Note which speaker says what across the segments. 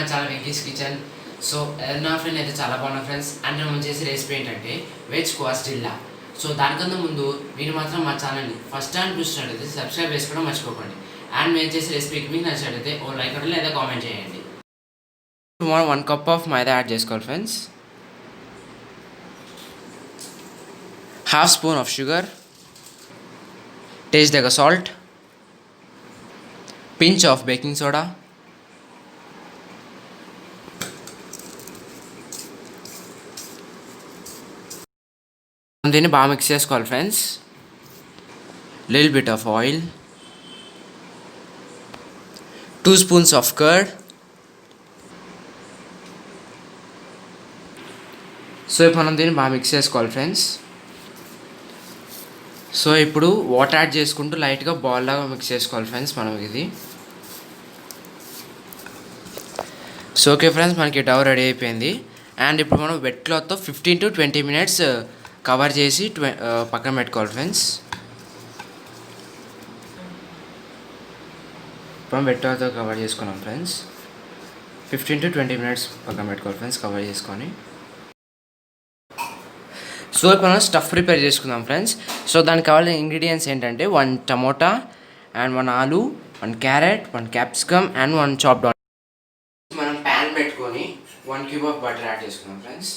Speaker 1: మన channel Venky's kitchen. So నా friend అయితే చాలా బాగున్నా ఫ్రెండ్స్. అండ్ మనం చేసే రెసిపీ ఏంటంటే వెజ్ క్వాస్టిల్లా. సో దానికన్నా ముందు మీరు మాత్రం మా ఛానల్ని ఫస్ట్ టైం చూసినట్లయితే సబ్స్క్రైబ్ చేసుకోవడం మర్చిపోకండి. అండ్ మేము చేసే రెసిపీకి మీకు నచ్చినట్లయితే ఓ లైక్ కొట్టండి లేదా కామెంట్ చేయండి. మనం 1 కప్ ఆఫ్ మైదా యాడ్ చేసుకోవాలి friends. Half spoon of sugar, taste దగ్గర salt, pinch of baking soda, దీన్ని బాగా మిక్స్ చేసుకోవాలి friends. Little bit of oil, 2 spoons of curd. So ఇప్పుడు మనం దీన్ని బాగా మిక్స్ చేసుకోవాలి ఫ్రెండ్స్. సో ఇప్పుడు వాటర్ యాడ్ చేసుకుంటూ లైట్గా బాల్ లాగా మిక్స్ చేసుకోవాలి ఫ్రెండ్స్ మనం ఇది. సో ఓకే ఫ్రెండ్స్, మనకి డౌ రెడీ అయిపోయింది. అండ్ ఇప్పుడు మనం వెట్ క్లాత్తో 15 to 20 minutes కవర్ చేసి పక్కన పెట్టుకోవాలి ఫ్రెండ్స్. మనం వెట్ క్లాత్తో కవర్ చేసుకున్నాం ఫ్రెండ్స్. 15 to 20 minutes పక్కన పెట్టుకోవాలి ఫ్రెండ్స్ కవర్ చేసుకొని. సో ఇప్పుడు మనం స్టఫ్ ప్రిపేర్ చేసుకుందాం ఫ్రెండ్స్. సో దానికి కావాల్సిన ఇంగ్రీడియంట్స్ ఏంటంటే 1 టమోటా అండ్ 1 ఆలు, 1 carrot, 1 capsicum and 1 chopped onion. మనం ప్యాన్ పెట్టుకొని 1 క్యూబ్ ఆఫ్ బటర్ యాడ్ చేసుకుందాం ఫ్రెండ్స్.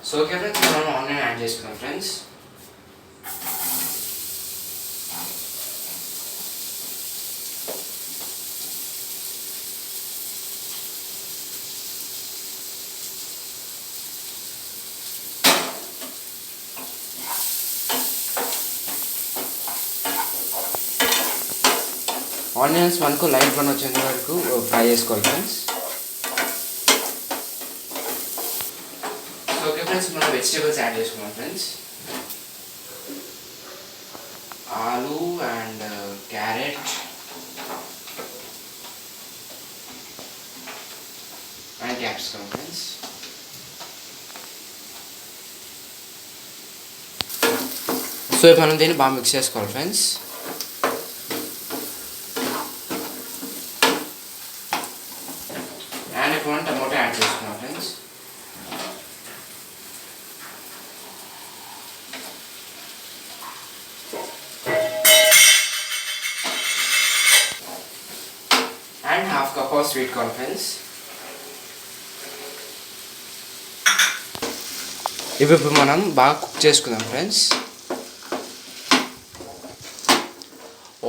Speaker 1: సో ఓకే ఫ్రెండ్స్, మనం ఆనియన్ యాడ్ చేసుకుందాం ఫ్రెండ్స్. ఆనియన్స్ మనకు లైట్ బ్రౌన్ వచ్చేంత వరకు ఫ్రై చేసుకోవాలి ఫ్రెండ్స్. ఓకే ఫ్రెండ్స్, మనం వెజిటేబుల్స్ యాడ్ చేసుకున్నాం ఫ్రెండ్స్. ఆలు and carrot and capsicum friends. So ఇప్పుడు మనం దీన్ని బాగా మిక్స్ చేసుకోవాలి ఫ్రెండ్స్. అండ్ ఇప్పుడు మనం టమోటా యాడ్ చేసుకున్నాం friends. And half cup of sweet corn friends. ఇవి ఇప్పుడు మనం బాగా కుక్ చేసుకుందాం ఫ్రెండ్స్.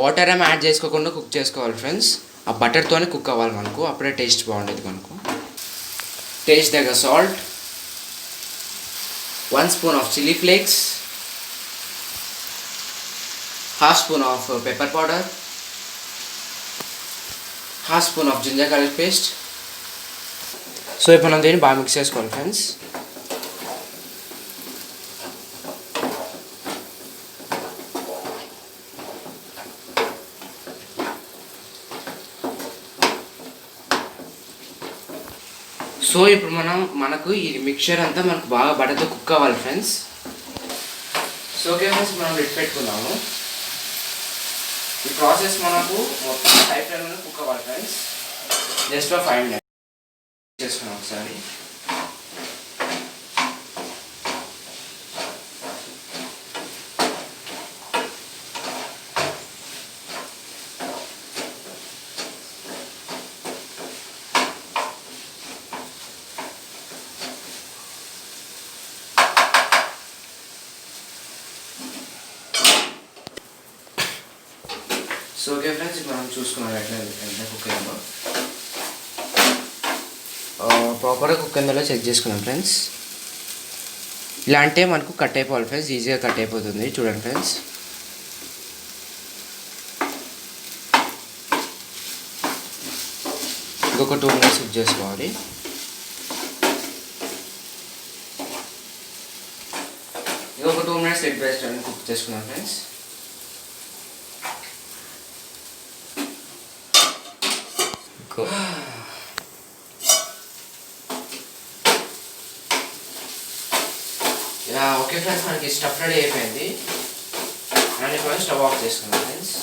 Speaker 1: వాటర్ ఏం యాడ్ చేసుకోకుండా కుక్ చేసుకోవాలి ఫ్రెండ్స్. ఆ బటర్తోనే కుక్ అవ్వాలి మనకు, అప్పుడే టేస్ట్ బాగుండేది మనకు. టేస్ట్ దగ్గర salt, 1 spoon of chilli flakes, half spoon of pepper powder, half spoon of ginger garlic paste. So ఇప్పుడు మనం దీన్ని బాగా మిక్స్ చేసుకోవాలి ఫ్రెండ్స్. సో ఇప్పుడు మనకు ఈ మిక్చర్ అంతా మనకు బాగా బటర్తో కుక్ అవ్వాలి ఫ్రెండ్స్. సో ఓకే ఫ్రెండ్స్, మనం లిడ్ పెట్టుకుందాము. ఈ ప్రాసెస్ మనకు మొత్తం హై ఫ్లేమ్లో కుక్ అవ్వాలి ఫ్రెండ్స్. జస్ట్ 5 minutes చేసుకున్నాం ఒకసారి. సో ఓకే ఫ్రెండ్స్, ఇప్పుడు మనం చూసుకున్నాం ఎట్లా కుక్ అయిందో. ప్రాపర్గా కుక్ అయిందో చెక్ చేసుకున్నాం ఫ్రెండ్స్. ఇలా అంటే మనకు కట్ అయిపోవాలి ఫ్రెండ్స్, ఈజీగా కట్ అయిపోతుంది. చూడండి ఫ్రెండ్స్. ఇంకొక 2 minutes కుక్ చేసుకోవాలి. ఇంకొక 2 minutes lid by stove cook చేసుకున్నాం ఫ్రెండ్స్. ఓకే ఫ్రెండ్స్, మనకి స్టఫ్ రెడీ అయిపోయింది. అండ్ ఇప్పుడు స్టవ్ ఆఫ్ చేసుకుందాం friends.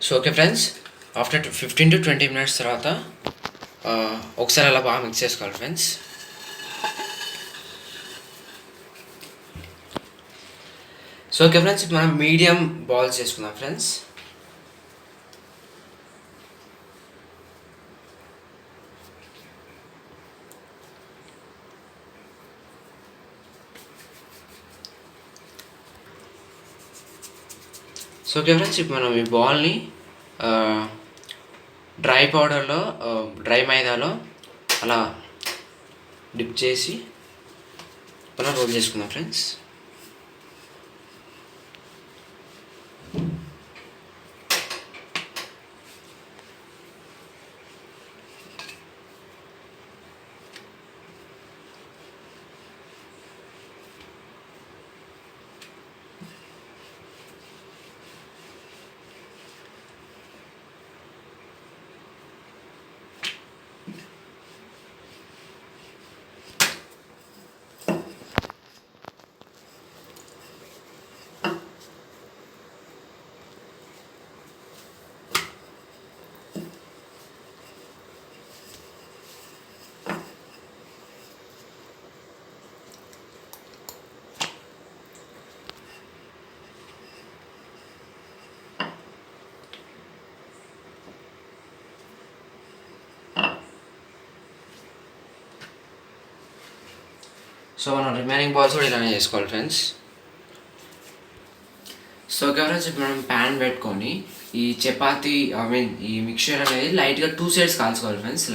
Speaker 1: So okay friends, after 15 to 20 minutes తర్వాత ఒకసారి అలా బాగా మిక్స్ చేసుకోవాలి ఫ్రెండ్స్. సో ఓకే ఫ్రెండ్స్, ఇప్పుడు మనం మీడియం బాల్స్ చేసుకుందాం ఫ్రెండ్స్. సో ఓకే ఫ్రెండ్స్, ఇప్పుడు మనం ఈ బాల్ని డ్రై పౌడర్లో, డ్రై మైదాలో అలా డిప్ చేసి అలా రోల్ చేసుకుందాం ఫ్రెండ్స్. సో మనం రిమైనింగ్ బాల్స్ కూడా ఇలానే చేసుకోవాలి ఫ్రెండ్స్. సో ఓకే ఫ్రెండ్స్, ఇప్పుడు మనం ప్యాన్ పెట్టుకొని ఈ చపాతీ ఈ మిక్చర్ అనేది లైట్గా 2 sides కాల్చుకోవాలి ఫ్రెండ్స్.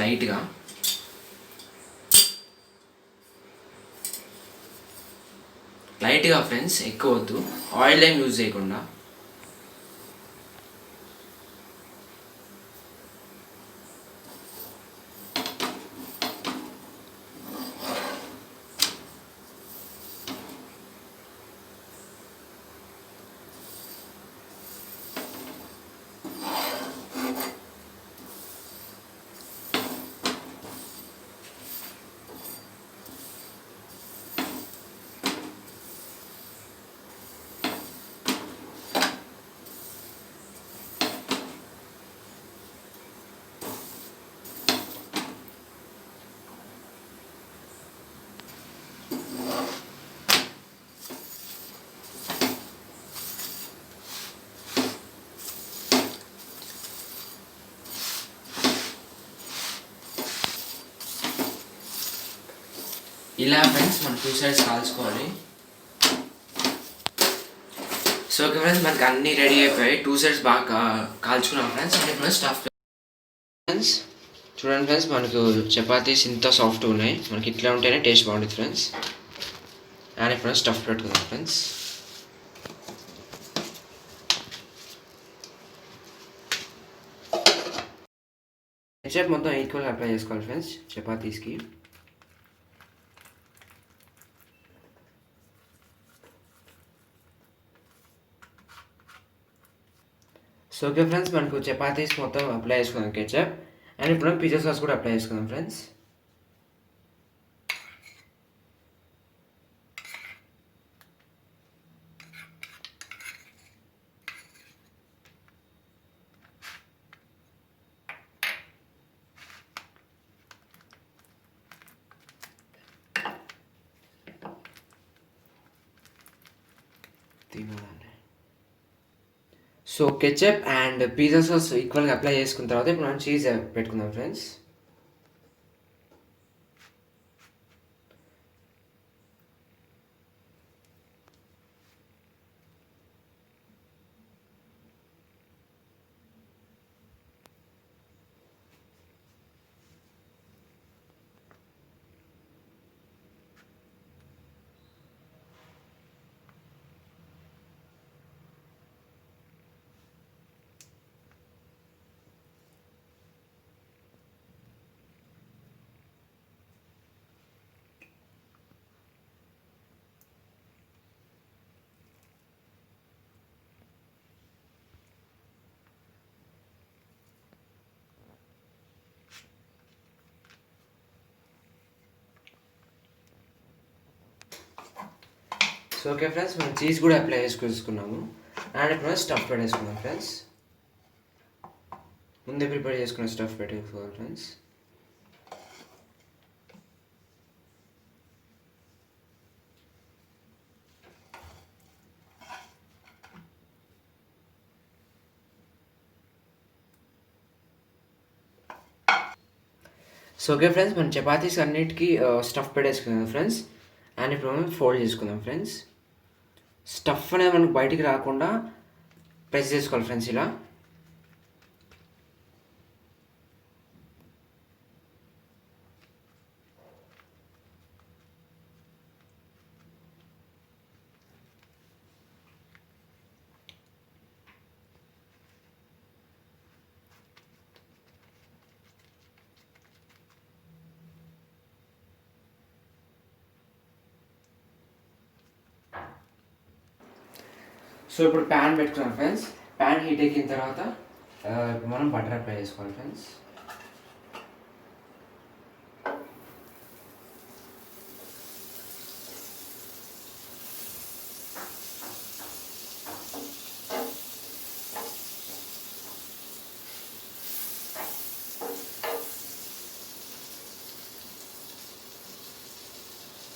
Speaker 1: లైట్గా ఫ్రెండ్స్, ఎక్కువ వద్దు. ఆయిల్ ఏం యూజ్ చేయకుండా. ఇలా ఫ్రెండ్స్ మనం 2 sides కాల్చుకోవాలి. సో ఓకే ఫ్రెండ్స్, మనకి అన్నీ రెడీ అయిపోయాయి. 2 sides బాగా కాల్చుకున్నాం ఫ్రెండ్స్. అంటే ఇప్పుడు స్టఫ్ ఫ్రెండ్స్ చూడండి ఫ్రెండ్స్, మనకు చపాతీస్ ఇంత సాఫ్ట్గా ఉన్నాయి. మనకి ఇట్లా ఉంటేనే టేస్ట్ బాగుంటుంది ఫ్రెండ్స్. అండ్ ఇప్పుడు స్టఫ్ పెట్టుకుందాం ఫ్రెండ్స్. కేచప్ మొత్తం ఈక్వల్గా అప్లై చేసుకోవాలి ఫ్రెండ్స్ చపాతీస్కి. సో ఓకే ఫ్రెండ్స్, మనకు చపాతీస్ మొత్తం అప్లై చేసుకుందాం కేచప్. అండ్ ఇప్పుడు పిజ్జా సాస్ కూడా అప్లై చేసుకుందాం friends. So ketchup and pizza sauce ఈక్వల్గా అప్లై చేసుకున్న తర్వాత ఇప్పుడు మనం చీజ్ పెట్టుకుందాం ఫ్రెండ్స్. సో ఓకే ఫ్రెండ్స్, మనం చీజ్ కూడా అప్లై చేసుకున్నాము. అండ్ ఇప్పుడు స్టఫ్ పెట్టేసుకుందాం ఫ్రెండ్స్. ముందే ప్రిపేర్ చేసుకున్న స్టఫ్ పెట్టేసుకోవాలి ఫ్రెండ్స్. సో ఓకే ఫ్రెండ్స్, మనం చపాతీస్ అన్నిటికీ స్టఫ్ పెట్టేసుకుందాం ఫ్రెండ్స్. అండ్ ఇప్పుడు మనం ఫోల్డ్ చేసుకుందాం ఫ్రెండ్స్. స్టఫ్ అనేది మనకు బయటికి రాకుండా ప్రెస్ చేసుకోవాలి ఫ్రెండ్స్ ఇలా. సో ఇప్పుడు ప్యాన్ పెట్టుకున్నాం ఫ్రెండ్స్. ప్యాన్ హీట్ ఎక్కిన తర్వాత ఇప్పుడు మనం బటర్ అప్లై చేసుకోవాలి ఫ్రెండ్స్.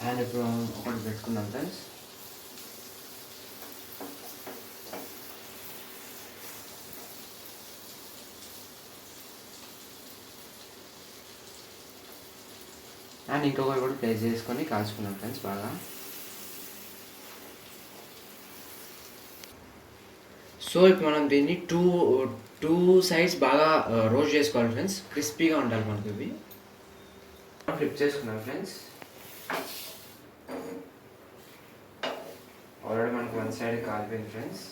Speaker 1: అండ్ ఇప్పుడు ఒకటి పెట్టుకుందాం ఫ్రెండ్స్. అండ్ ఇంకొకటి కూడా ప్లేస్ చేసుకొని కాల్చుకున్నాం ఫ్రెండ్స్ బాగా. సో ఇప్పుడు మనం దీన్ని టూ సైడ్స్ బాగా రోస్ట్ చేసుకోవాలి ఫ్రెండ్స్. క్రిస్పీగా ఉండాలి మనకి ఇవి. ఫ్లిప్ చేసుకున్నాం ఫ్రెండ్స్. ఆల్రెడీ మనకు వన్ సైడ్ కాలిపోయింది ఫ్రెండ్స్.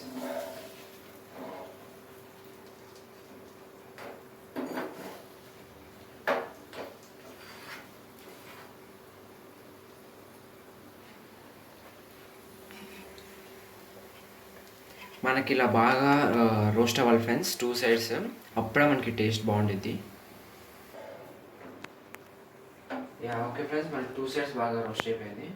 Speaker 1: మనకి ఇలా బాగా రోస్ట్ అవ్వాలి ఫ్రెండ్స్, టూ సైడ్స్. అప్పుడే మనకి టేస్ట్ బాగుంటుంది. యా ఓకే ఫ్రెండ్స్, మనకి టూ సైడ్స్ బాగా రోస్ట్ అయిపోయింది.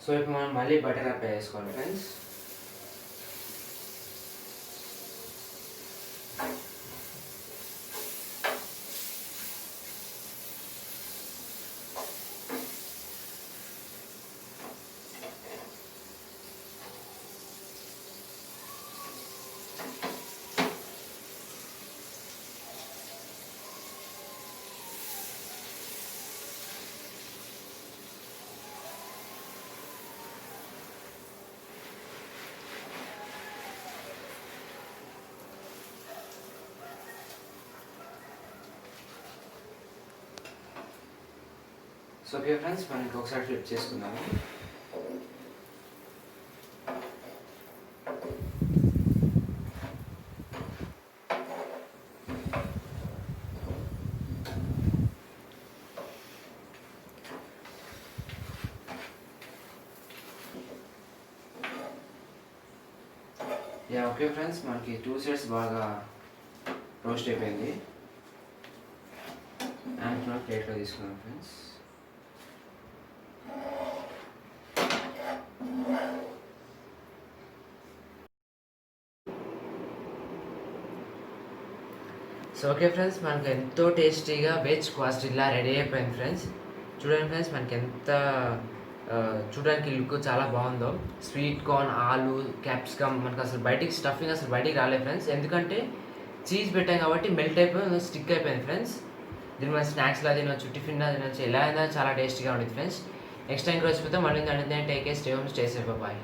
Speaker 1: సో ఇప్పుడు మనం మళ్ళీ బటర్ అప్లై చేసుకోవాలి ఫ్రెండ్స్. సో ఓకే ఫ్రెండ్స్, మనం ఇంకొకసారి ఫ్లిప్ చేసుకుందాము. యా ఓకే ఫ్రెండ్స్, మనకి టూ సైడ్స్ బాగా రోస్ట్ అయిపోయింది. అండ్ మనం ప్లేట్లో తీసుకున్నాం ఫ్రెండ్స్. సో ఓకే ఫ్రెండ్స్, మనకి ఎంతో టేస్టీగా వెజ్ క్వాస్టిల్లా రెడీ అయిపోయింది ఫ్రెండ్స్. చూడండి ఫ్రెండ్స్, మనకి ఎంత చూడడానికి లుక్ చాలా బాగుందో. స్వీట్ కార్న్, ఆలు, క్యాప్సికమ్, మనకు అసలు బయటికి స్టఫింగ్ అసలు బయటికి రాలేదు ఫ్రెండ్స్. ఎందుకంటే చీజ్ పెట్టాం కాబట్టి మెల్ట్ అయిపోయి స్టిక్ అయిపోయింది ఫ్రెండ్స్. దీన్ని మనం స్నాక్స్లా తినొచ్చు, టిఫిన్లా తినొచ్చు, ఎలా అయినా చాలా టేస్టీగా ఉంటుంది ఫ్రెండ్స్. నెక్స్ట్ టైం రోజు పోతే మళ్ళీ take a stay home, stay safe, bye.